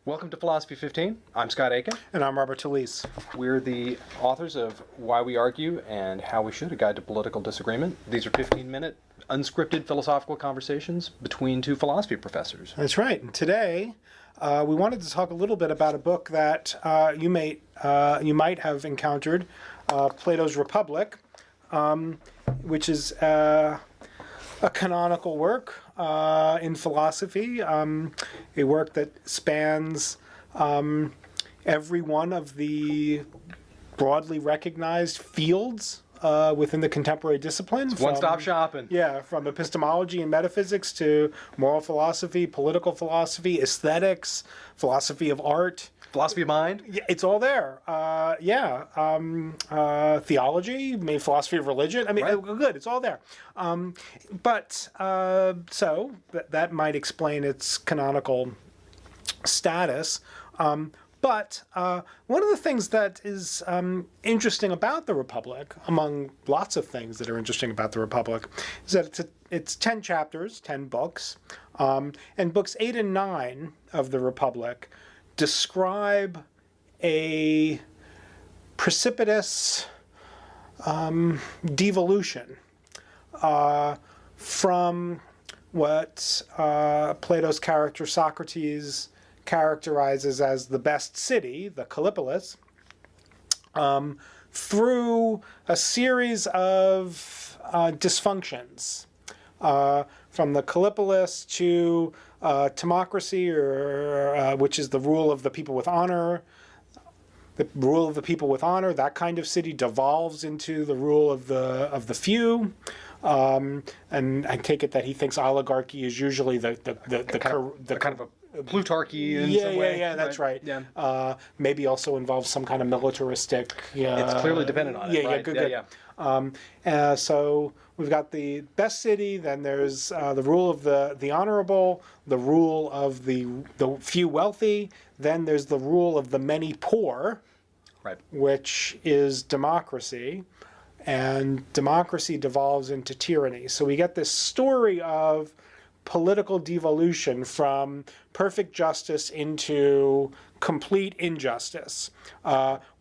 Welcome to Philosophy15. I'm Scott Aikin. And I'm Robert Talisse. We're the authors of Why We Argue and How We Should, a Guide to Political Disagreement. These are 15-minute, unscripted philosophical conversations between two philosophy professors. That's right. And today, we wanted to talk a little bit about a book that you might have encountered, Plato's Republic, which is a canonical work in philosophy, a work that spans every one of the broadly recognized fields within the contemporary discipline. One-stop shopping. Yeah, from epistemology and metaphysics to moral philosophy, political philosophy, aesthetics, philosophy of art. Philosophy of mind? Yeah, it's all there. Theology, maybe philosophy of religion. I mean, Right. Good, it's all there. So that might explain its canonical status. But one of the things that is interesting about the Republic, among lots of things that are interesting about the Republic, is that it's 10 chapters, 10 books, and books 8 and 9 of the Republic describe a precipitous devolution from what Plato's character Socrates characterizes as the best city, the Kallipolis, through a series of dysfunctions. From the Kallipolis to timocracy, which is the rule of the people with honor. The rule of the people with honor, that kind of city devolves into the rule of the few. And I take it that he thinks oligarchy is usually the kind of a plutarchy in some way. Yeah, that's right. Yeah. Maybe also involves some kind of militaristic. It's clearly dependent on it, right? Good. So we've got the best city, then there's the rule of the honorable, the rule of the few wealthy, then there's the rule of the many poor, Right. which is democracy, and democracy devolves into tyranny. So we get this story of political devolution from perfect justice into complete injustice,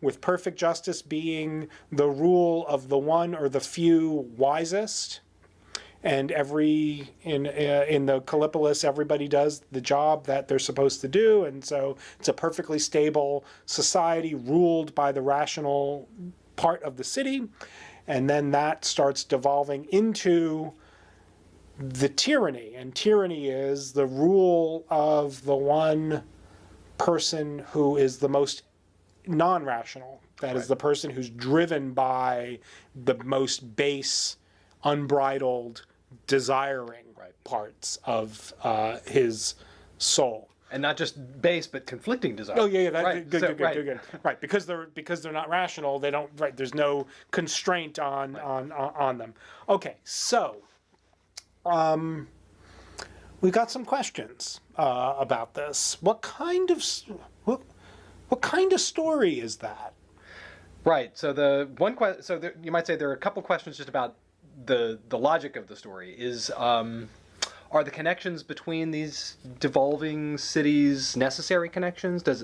with perfect justice being the rule of the one or the few wisest, and in the Kallipolis, everybody does the job that they're supposed to do, and so it's a perfectly stable society ruled by the rational part of the city, and then that starts devolving into the tyranny, and tyranny is the rule of the one person who is the most non-rational. That is the person who's driven by the most base, unbridled, desiring parts of his soul. And not just base, but conflicting desire. Oh yeah, Right. Good. Right, because they're not rational. They don't. Right, there's no constraint on them. Okay, so. We've got some questions about this. What kind of story is that? Right. So the one question. So you might say there are a couple questions just about the logic of the story. Are the connections between these devolving cities necessary connections? Do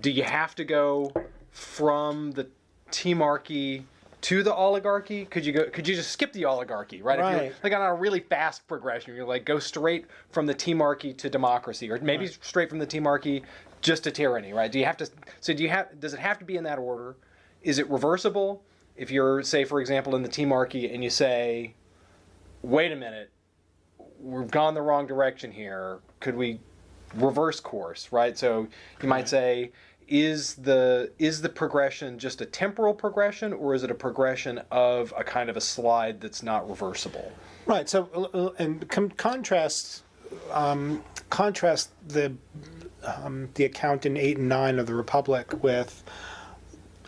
you have to go from the temarchy to the oligarchy? Could you just skip the oligarchy, right? Right. If you're like on a really fast progression, you're like go straight from the temarchy to democracy, or maybe straight from the temarchy just to tyranny, right? Does it have to be in that order? Is it reversible? If you're, say, for example, in the temarchy and you say, wait a minute, we've gone the wrong direction here, could we reverse course, right? So you might say, is the progression just a temporal progression, or is it a progression of a kind of a slide that's not reversible? Right. So and contrast the account in 8 and 9 of the Republic with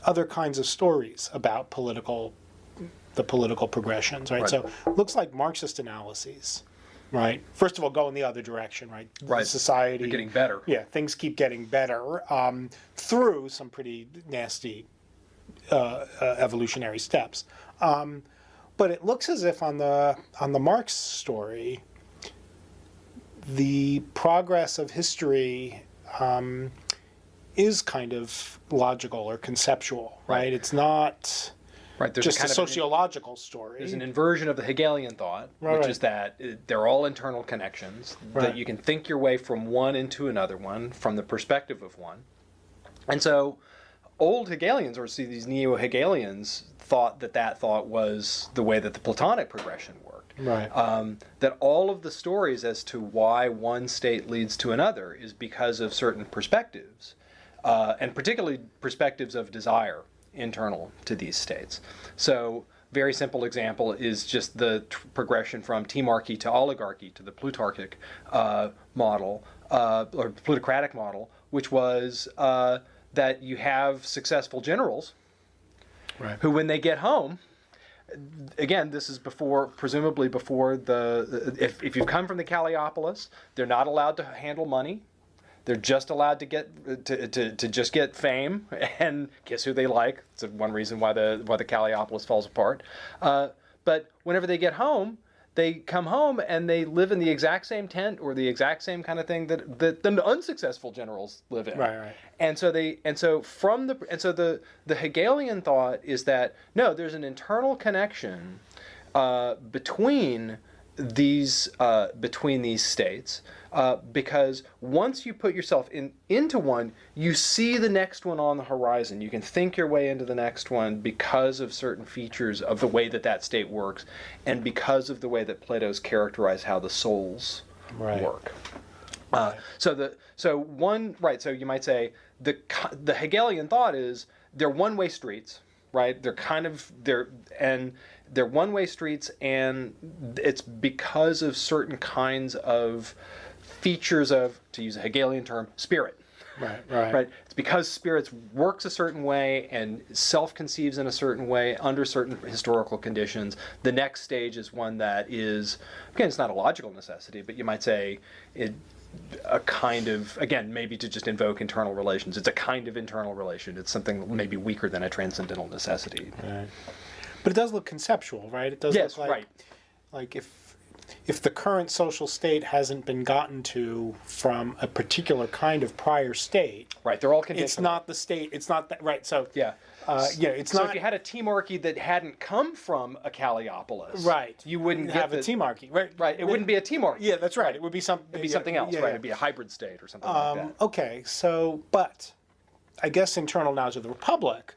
other kinds of stories about the political progressions. Right. So it looks like Marxist analyses. Right. First of all, go in the other direction. Right. Right. Society. They're getting better. Yeah. Things keep getting better through some pretty nasty evolutionary steps. But it looks as if on the Marx story, the progress of history is kind of logical or conceptual, right? It's not Right, there's just kind a of sociological story. there's an inversion of the Hegelian thought, which is that they're all internal connections, that you can think your way from one into another one from the perspective of one. And so old Hegelians, or see these neo-Hegelians, thought that thought was the way that the Platonic progression worked. Right. That all of the stories as to why one state leads to another is because of certain perspectives, and particularly perspectives of desire internal to these states. So very simple example is just the progression from teamarchy to oligarchy to the Plutarchic model, or plutocratic model, which was that you have successful generals who, when they get home, again, this is presumably before if you've come from the Callipolis, they're not allowed to handle money. They're just allowed to get to just get fame and kiss who they like. It's one reason why the Callipolis falls apart. But whenever they get home, they come home and they live in the exact same tent or the exact same kind of thing that the unsuccessful generals live in. Right. And so the Hegelian thought is that no, there's an internal connection between these states, because once you put yourself into one, you see the next one on the horizon. You can think your way into the next one because of certain features of the way that state works, and because of the way that Plato's characterized how the souls work. So you might say the Hegelian thought is they're one-way streets, right? They're one-way streets, and it's because of certain kinds of features of, to use a Hegelian term, spirit. Right. It's because spirits works a certain way and self-conceives in a certain way under certain historical conditions. The next stage is one that is, again, it's not a logical necessity, but you might say a kind of, again, maybe to just invoke internal relations. It's a kind of internal relation. It's something maybe weaker than a transcendental necessity. Right. But it does look conceptual, right? It does look like if the current social state hasn't been gotten to from a particular kind of prior state, right? They're all conditional. It's not the state. It's not that, right? So it's so not. If you had a teamarchy that hadn't come from a Callipolis, right, you wouldn't have a teamarchy, right? Right. It wouldn't be a teamarchy. Yeah, that's right. It would be something. It'd be something else, right? It'd be a hybrid state or something like that. Okay, so but I guess internal now to the Republic,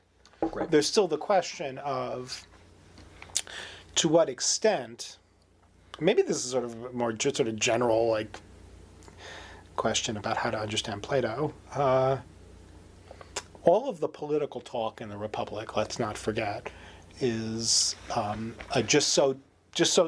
there's still the question of to what extent. Maybe this is sort of a more just sort of general question about how to understand Plato. All of the political talk in the Republic, let's not forget, is a just so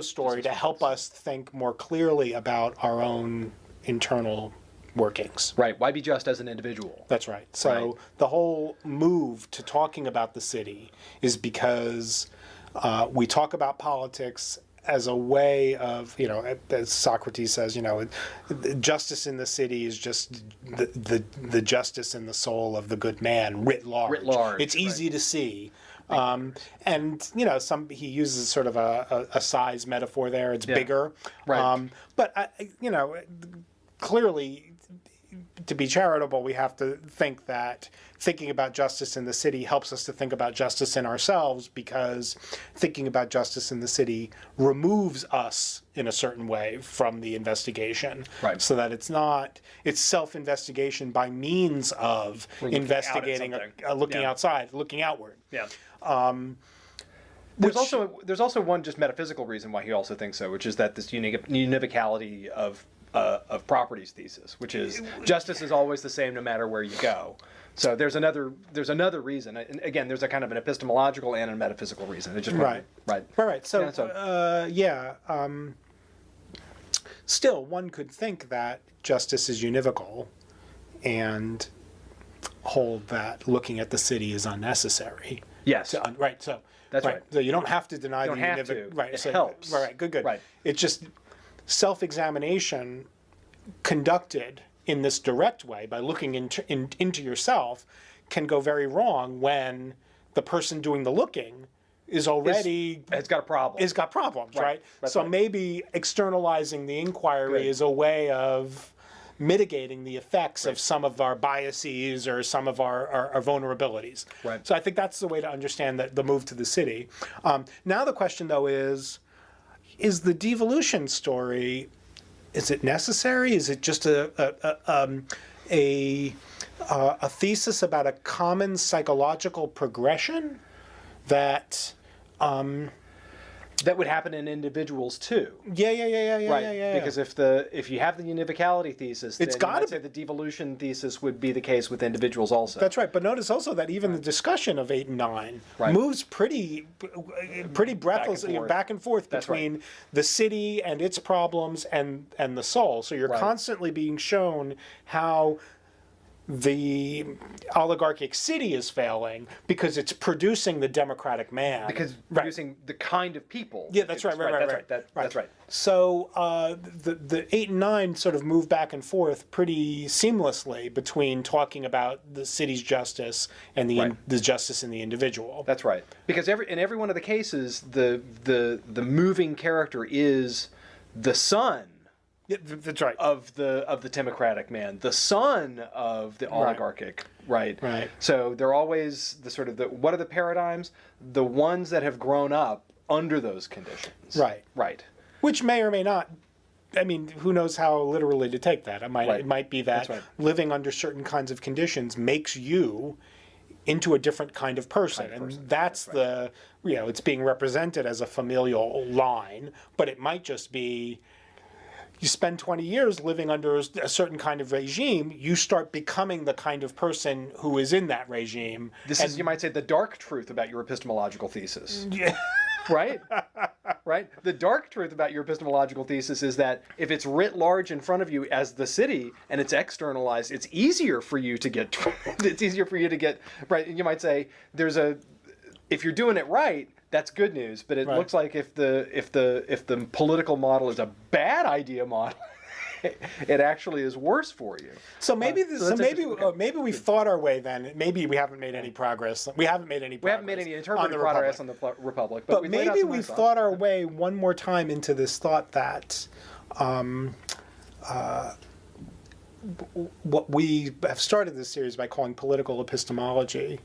story to help us think more clearly about our own internal workings. Right. Why be just as an individual? That's right. So the whole move to talking about the city is because we talk about politics as a way of, as Socrates says, justice in the city is just the justice in the soul of the good man writ large. It's easy to see. And he uses sort of a size metaphor there. It's bigger. Right. But clearly, to be charitable, we have to think that thinking about justice in the city helps us to think about justice in ourselves, because thinking about justice in the city removes us in a certain way from the investigation. Right. So that it's self-investigation by means of investigating, looking outside, looking outward. Yeah. There's also one just metaphysical reason why he also thinks so, which is that this univocality of properties thesis, which is justice is always the same no matter where you go. So there's another reason, and again, there's a kind of an epistemological and a metaphysical reason. It just right. So still, one could think that justice is univocal, and hold that looking at the city is unnecessary. Yes. Right. So that's right. So you don't have to deny you don't the have to. Right. It so, helps. Right. Good. Right. It's just self-examination conducted in this direct way by looking into yourself can go very wrong when the person doing the looking is already has got a problem. Has got problems, right? That's so right. maybe externalizing the inquiry is a way of mitigating the effects of some of our biases or some of our vulnerabilities. Right. So I think that's the way to understand the move to the city. Now the question, though, is the devolution story, is it necessary? Is it just a thesis about a common psychological progression that that would happen in individuals too? Yeah. Because if you have the univocality thesis, then It's you gotta might say the devolution thesis would be the case with individuals also. That's right. But notice also that even the discussion of 8 and 9 moves pretty breathlessly back and forth between the city and its problems and the soul. So you're constantly being shown how the oligarchic city is failing because it's producing the democratic man. Because producing the kind of people. Yeah, that's right. That's right. So the 8 and 9 sort of move back and forth pretty seamlessly between talking about the city's justice and the justice in the individual. That's right. Because in every one of the cases, the moving character is the son. Yeah, that's right. Of the democratic man, the son of the oligarchic, right? So they're always the sort of what are the paradigms? The ones that have grown up under those conditions. Right. Which may or may not. I mean, who knows how literally to take that? It might be that living under certain kinds of conditions makes you into a different kind of person. And that's it's being represented as a familial line, but it might just be you spend 20 years living under a certain kind of regime, you start becoming the kind of person who is in that regime. This is, you might say, the dark truth about your epistemological thesis. Yeah. Right? The dark truth about your epistemological thesis is that if it's writ large in front of you as the city and it's externalized, it's easier for you to get, right? You might say, if you're doing it right, that's good news, but it looks like if the political model is a bad idea model, it actually is worse for you. So maybe maybe we've thought our way then. Maybe we haven't made any progress. We haven't made any interpretive progress on the Republic. But maybe we've thought our way one more time into this thought that what we have started this series by calling political epistemology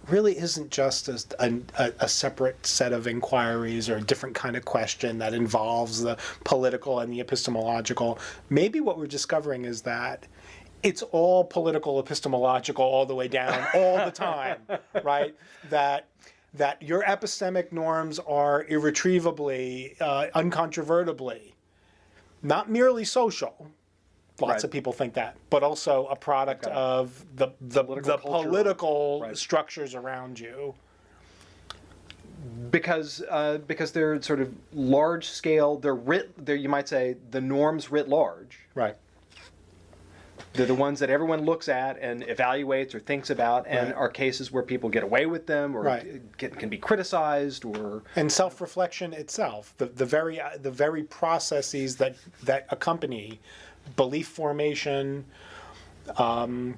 really isn't just a separate set of inquiries or a different kind of question that involves the political and the epistemological. Maybe what we're discovering is that it's all political epistemological all the way down all the time, right? That your epistemic norms are irretrievably, uncontrovertibly, not merely social. Lots of people think that, but also a product of the political structures around you. Because they're sort of large scale. They're you might say the norms writ large. Right. They're the ones that everyone looks at and evaluates or thinks about, and are cases where people get away with them or can be criticized or. And self-reflection itself, the very processes that accompany belief formation, even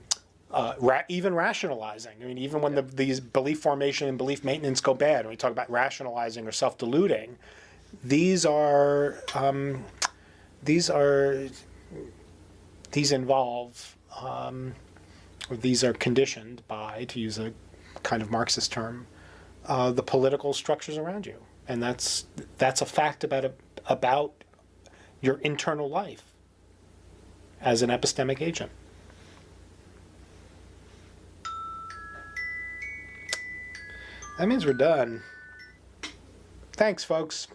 rationalizing. I mean, even when these belief formation and belief maintenance go bad, when we talk about rationalizing or self-deluding, these involve, or these are conditioned by, to use a kind of Marxist term, the political structures around you, and that's a fact about your internal life as an epistemic agent. That means we're done. Thanks, folks.